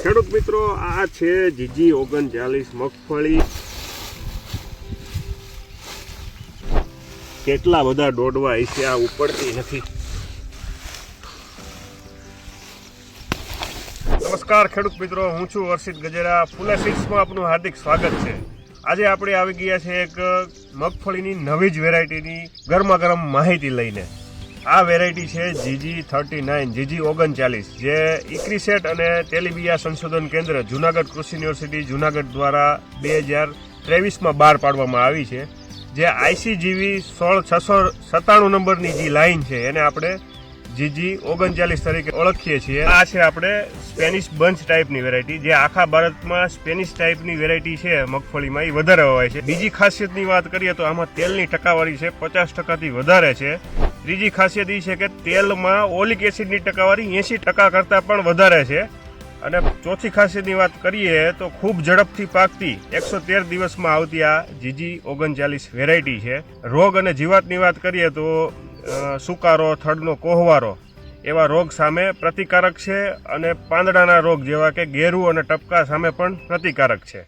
ખેડૂત મિત્રો, આ છે જીજી 39 મગફળી. કેટલા બધા દોડવા છે, આ ઉપડતી નથી. નમસ્કાર ખેડૂત મિત્રો, હું છું હર્ષિત ગજેરા. ફૂલા સીડ્સમાં આપનું હાર્દિક સ્વાગત છે. આજે આપણે આવી ગયા છે એક મગફળીની નવી જ વેરાયટીની ગરમા ગરમ માહિતી લઈને. આ વેરાયટી છે જીજી 39, જીજી 39, જે ઇક્રીસેટ અને તેલીબિયા સંશોધન કેન્દ્ર જુનાગઢ કૃષિ યુનિવર્સિટી જુનાગઢ દ્વારા 2023માં બહાર પાડવામાં આવી છે. જે ICGV 16697 નંબરની જે લાઈન છે એને આપણે જીજી 39 તરીકે ઓળખીએ છીએ. આ છે આપણે સ્પેનિશ બંચ ટાઈપની વેરાયટી, જે આખા ભારતમાં સ્પેનિશ ટાઈપની વેરાયટી છે મગફળીમાં, એ વધારે વવાય છે. બીજી ખાસિયતની વાત કરીએ તો આમાં તેલની ટકાવારી છે 50%થી વધારે છે. ત્રીજી ખાસિયત એ છે કે તેલમાં ઓલિક એસિડની ટકાવારી 80% કરતાં પણ વધારે છે. અને ચોથી ખાસિયતની વાત કરીએ તો ખૂબ ઝડપથી પાકતી 113 દિવસમાં આવતી આ જીજી 39 વેરાયટી છે. રોગ અને જીવાતની વાત કરીએ તો સુકારો, થડનો કોહવારો એવા રોગ સામે પ્રતિકારક છે, અને પાંદડાના રોગ જેવા કે ગેરુ અને ટપકા સામે પણ પ્રતિકારક છે.